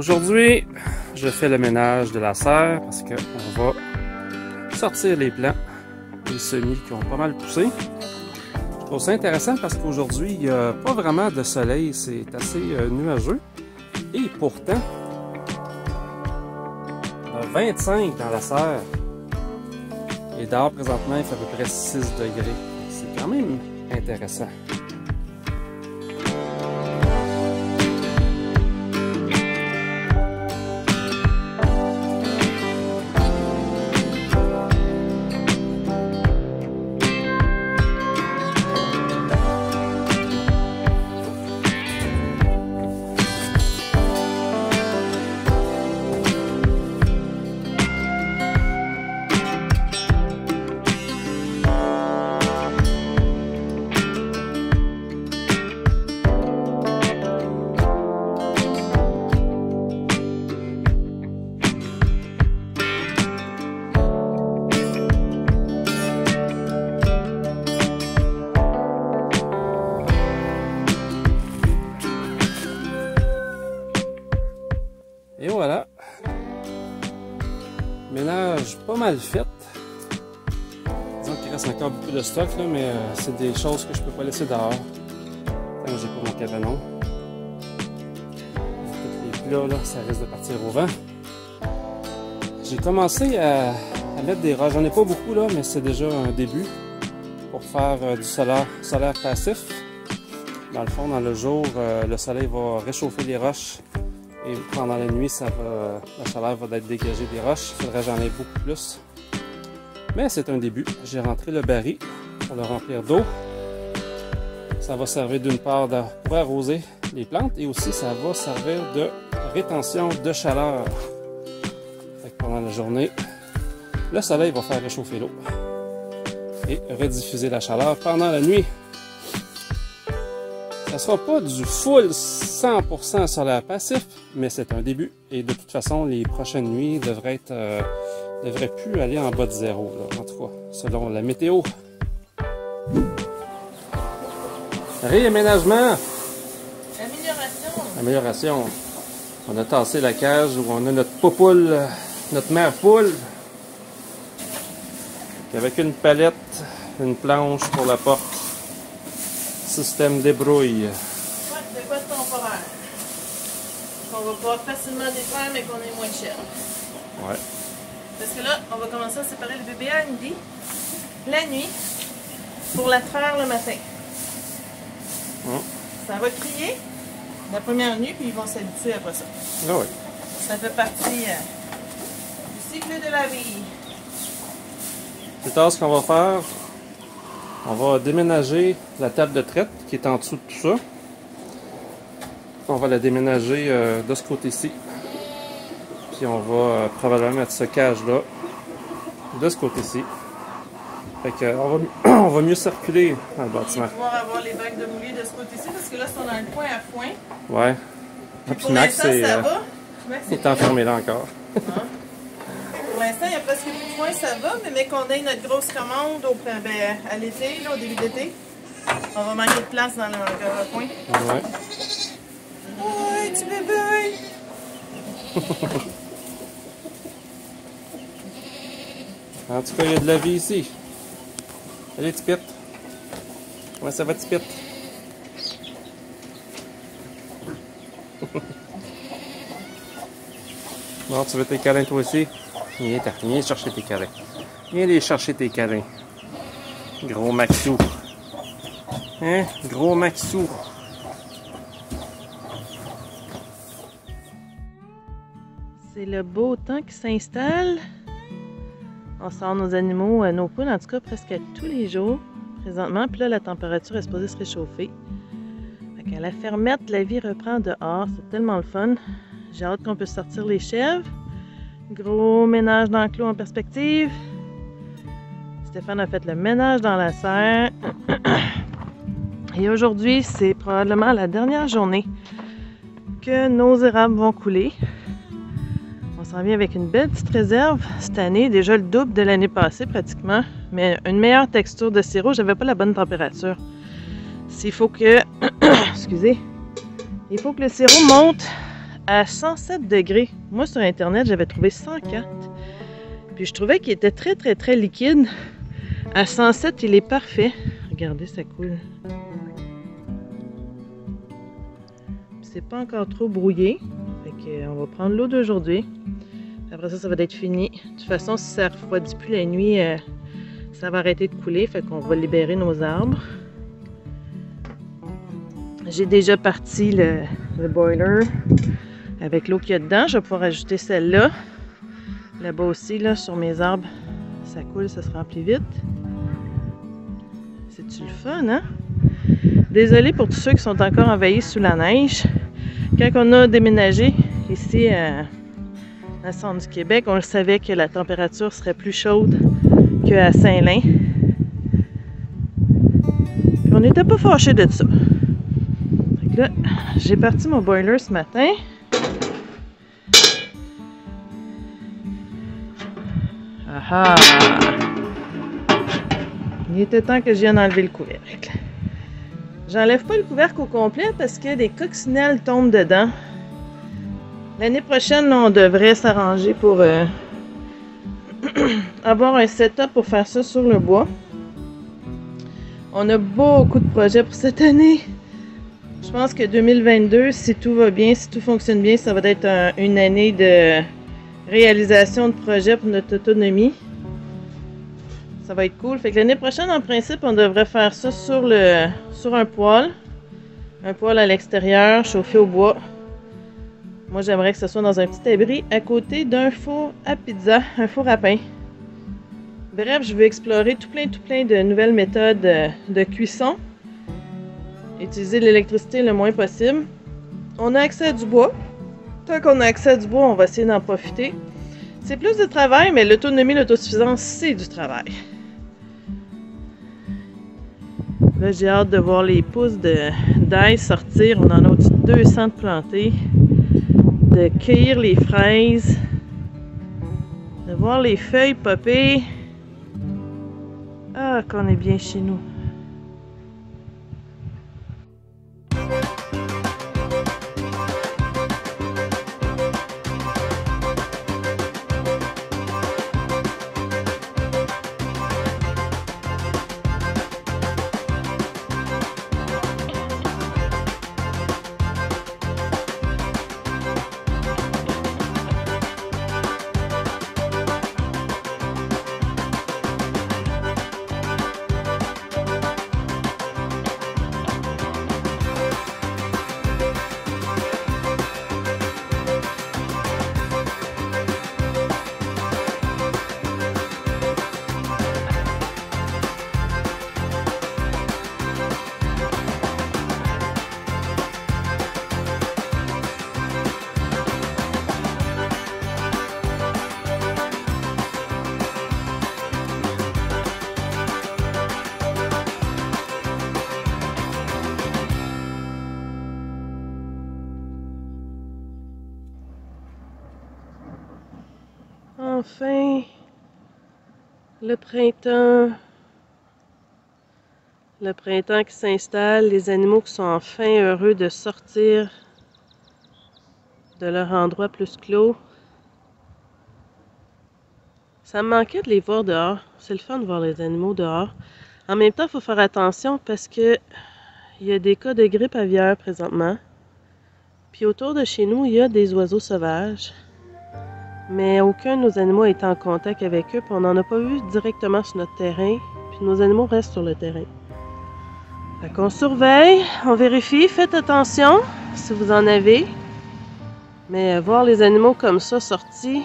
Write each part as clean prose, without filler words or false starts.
Aujourd'hui, je fais le ménage de la serre parce qu'on va sortir les plants, les semis qui ont pas mal poussé. Je trouve ça intéressant parce qu'aujourd'hui, il n'y a pas vraiment de soleil, c'est assez nuageux. Et pourtant, il y a 25 dans la serre. Et dehors, présentement, il fait à peu près 6 degrés. C'est quand même intéressant. Et voilà, ménage pas mal fait. Disons qu'il reste encore beaucoup de stock, là, mais c'est des choses que je peux pas laisser dehors. Tant que j'ai pas mon cabanon. Tous les plats, là, ça risque de partir au vent. J'ai commencé à mettre des roches. J'en ai pas beaucoup, là, mais c'est déjà un début pour faire du solaire passif. Dans le fond, dans le jour, le soleil va réchauffer les roches. Et pendant la nuit, la chaleur va être dégagée des roches. Il faudrait que j'en ai beaucoup plus. Mais c'est un début. J'ai rentré le baril pour le remplir d'eau. Ça va servir d'une part pour arroser les plantes et aussi ça va servir de rétention de chaleur. Fait que pendant la journée, le soleil va faire réchauffer l'eau et rediffuser la chaleur pendant la nuit. Ça ne sera pas du full 100% solaire passif, mais c'est un début. Et de toute façon, les prochaines nuits devraient plus aller en bas de zéro, là, en tout cas, selon la météo. Réaménagement. Amélioration. On a tassé la cage où on a notre poule, notre mère poule. Avec une palette, une planche pour la porte. Système débrouille. Ouais, de quoi temporaire. Qu'on va pouvoir facilement défaire, mais qu'on est moins cher. Ouais. Parce que là, on va commencer à séparer le bébé à Andy la nuit pour la traire le matin. Ça va crier la première nuit, puis ils vont s'habituer après ça. Ah oui. Ça fait partie du cycle de la vie. Plus tard, ce qu'on va faire, on va déménager la table de traite qui est en dessous de tout ça. On va la déménager de ce côté-ci. Puis on va probablement mettre ce cage-là de ce côté-ci. Fait que on va mieux circuler dans le bâtiment. On va pouvoir avoir les bacs de moulier de ce côté-ci parce que là, c'est dans le coin à foin. Ouais. Puis Puis Max, ça va. il est enfermé là encore. Pour l'instant, il n'y a presque plus de foin, ça va, mais qu'on ait notre grosse commande à l'été, au début d'été, on va manquer de place dans le coin. Ouais. Ouais, petit bébé! En tout cas, il y a de la vie ici. Allez, Tipette. Comment ça va, Tipette? Bon, tu veux tes câlins toi aussi? Viens chercher tes câlins. Viens aller chercher tes câlins. Gros Maxou. Hein? Gros Maxou. C'est le beau temps qui s'installe. On sort nos animaux, nos poules en tout cas presque tous les jours présentement. Puis là, la température est supposée se réchauffer. Fait qu'à la fermette, la vie reprend dehors. C'est tellement le fun. J'ai hâte qu'on puisse sortir les chèvres. Gros ménage d'enclos en perspective. Stéphane a fait le ménage dans la serre. Et aujourd'hui, c'est probablement la dernière journée que nos érables vont couler. On s'en vient avec une belle petite réserve cette année, déjà le double de l'année passée pratiquement, mais une meilleure texture de sirop. J'avais pas la bonne température. S'il faut que, excusez, il faut que le sirop monte à 107 degrés. Moi, sur Internet, j'avais trouvé 104. Puis je trouvais qu'il était très, très, très liquide. À 107, il est parfait. Regardez, ça coule. C'est pas encore trop brouillé. Fait que, on va prendre l'eau d'aujourd'hui. Après ça, ça va être fini. De toute façon, si ça ne refroidit plus la nuit, ça va arrêter de couler. Fait qu'on va libérer nos arbres. J'ai déjà parti le boiler avec l'eau qu'il y a dedans. Je vais pouvoir ajouter celle-là. Là-bas aussi, là, sur mes arbres, ça coule, ça se remplit vite. C'est-tu le fun, hein? Désolée pour tous ceux qui sont encore envahis sous la neige. Quand on a déménagé ici à centre du Québec, on le savait que la température serait plus chaude qu'à Saint-Lin. Puis on n'était pas fâchés de ça. Fait que là, j'ai parti mon boiler ce matin. Ah! Il était temps que je vienne enlever le couvercle. J'enlève pas le couvercle au complet parce que des coccinelles tombent dedans. L'année prochaine, là, on devrait s'arranger pour avoir un setup pour faire ça sur le bois. On a beaucoup de projets pour cette année. Je pense que 2022, si tout va bien, si tout fonctionne bien, ça va être une année de réalisation de projets pour notre autonomie. Ça va être cool. Fait que l'année prochaine, en principe, on devrait faire ça sur un poêle. Un poêle à l'extérieur, chauffé au bois. Moi, j'aimerais que ce soit dans un petit abri à côté d'un four à pizza, un four à pain. Bref, je veux explorer tout plein de nouvelles méthodes de cuisson. Utiliser l'électricité le moins possible. On a accès à du bois. Tant qu'on a accès à du bois, on va essayer d'en profiter. C'est plus de travail, mais l'autonomie, l'autosuffisance, c'est du travail. Là, j'ai hâte de voir les pousses d'ail sortir. On en a au-dessus de 200 de plantés. De cueillir les fraises. De voir les feuilles popper. Ah, qu'on est bien chez nous. Enfin, le printemps qui s'installe, les animaux qui sont enfin heureux de sortir de leur endroit plus clos. Ça me manquait de les voir dehors. C'est le fun de voir les animaux dehors. En même temps, il faut faire attention parce que il y a des cas de grippe aviaire présentement. Puis autour de chez nous, il y a des oiseaux sauvages. Mais aucun de nos animaux est en contact avec eux, puis on n'en a pas vu directement sur notre terrain, puis nos animaux restent sur le terrain. Fait qu'on surveille, on vérifie, faites attention si vous en avez. Mais voir les animaux comme ça sortis,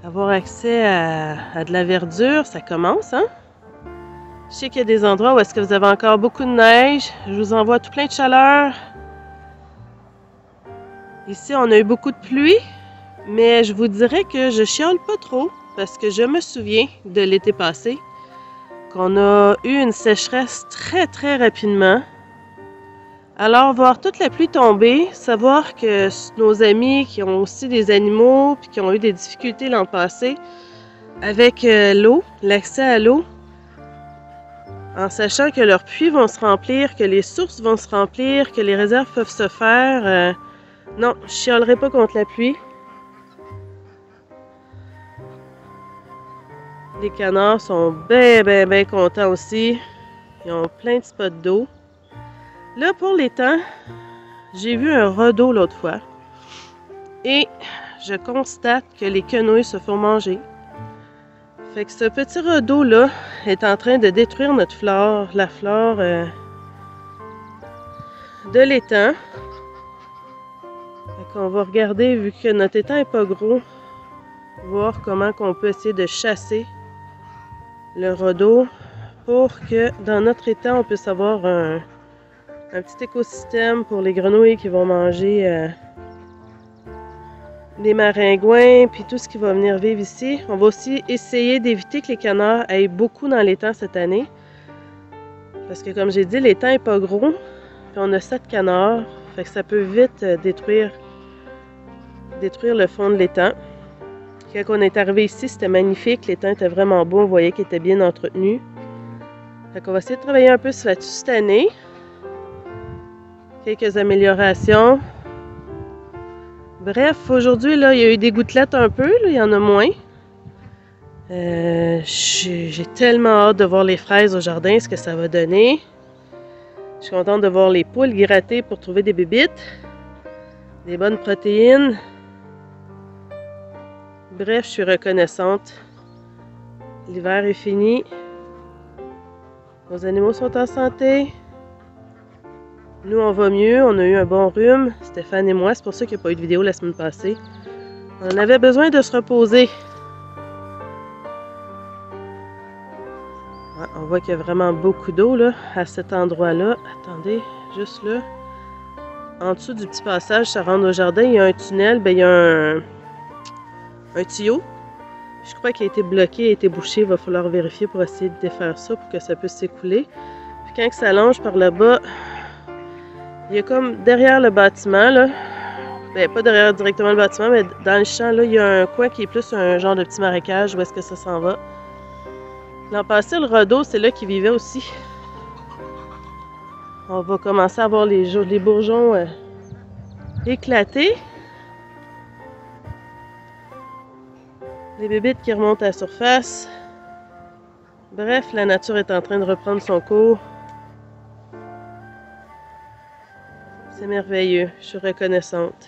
avoir accès à de la verdure, ça commence, hein? Je sais qu'il y a des endroits où est-ce que vous avez encore beaucoup de neige, je vous envoie tout plein de chaleur. Ici, on a eu beaucoup de pluie. Mais je vous dirais que je chiale pas trop parce que je me souviens de l'été passé qu'on a eu une sécheresse très rapidement. Alors voir toute la pluie tomber, savoir que nos amis qui ont aussi des animaux puis qui ont eu des difficultés l'an passé avec l'eau, l'accès à l'eau, en sachant que leurs puits vont se remplir, que les sources vont se remplir, que les réserves peuvent se faire. Non, je chialerai pas contre la pluie. Les canards sont bien contents aussi. Ils ont plein de spots d'eau. Là, pour l'étang, j'ai vu un redos l'autre fois. Et je constate que les quenouilles se font manger. Fait que ce petit redos-là est en train de détruire notre flore, la flore de l'étang. Fait qu'on va regarder, vu que notre étang n'est pas gros, voir comment on peut essayer de chasser le redos pour que dans notre étang, on puisse avoir un petit écosystème pour les grenouilles qui vont manger les maringouins, puis tout ce qui va venir vivre ici. On va aussi essayer d'éviter que les canards aillent beaucoup dans l'étang cette année. Parce que comme j'ai dit, l'étang n'est pas gros, puis on a 7 canards, fait que ça peut vite détruire le fond de l'étang. Quand on est arrivé ici, c'était magnifique, l'étang était vraiment beau, on voyait qu'il était bien entretenu. Fait qu'on va essayer de travailler un peu sur là-dessus cette année. Quelques améliorations. Bref, aujourd'hui, là, il y a eu des gouttelettes un peu, là, il y en a moins. J'ai tellement hâte de voir les fraises au jardin, ce que ça va donner. Je suis contente de voir les poules gratter pour trouver des bébites. Des bonnes protéines. Bref, je suis reconnaissante. L'hiver est fini. Nos animaux sont en santé. Nous, on va mieux. On a eu un bon rhume, Stéphane et moi. C'est pour ça qu'il n'y a pas eu de vidéo la semaine passée. On avait besoin de se reposer. Ouais, on voit qu'il y a vraiment beaucoup d'eau là, à cet endroit-là. Attendez, juste là. En dessous du petit passage, ça rentre au jardin. Il y a un tunnel. Bien, il y a un tuyau. Je crois qu'il a été bloqué, a été bouché. Il va falloir vérifier pour essayer de défaire ça pour que ça puisse s'écouler. Puis quand ça longe par là-bas, il y a comme derrière le bâtiment, là, bien pas derrière directement le bâtiment, mais dans le champ, là, il y a un coin qui est plus un genre de petit marécage. Où est-ce que ça s'en va? L'an passé, le redos, c'est là qu'il vivait aussi. On va commencer à voir les bourgeons éclater. Les bébites qui remontent à la surface. Bref, la nature est en train de reprendre son cours. C'est merveilleux, je suis reconnaissante.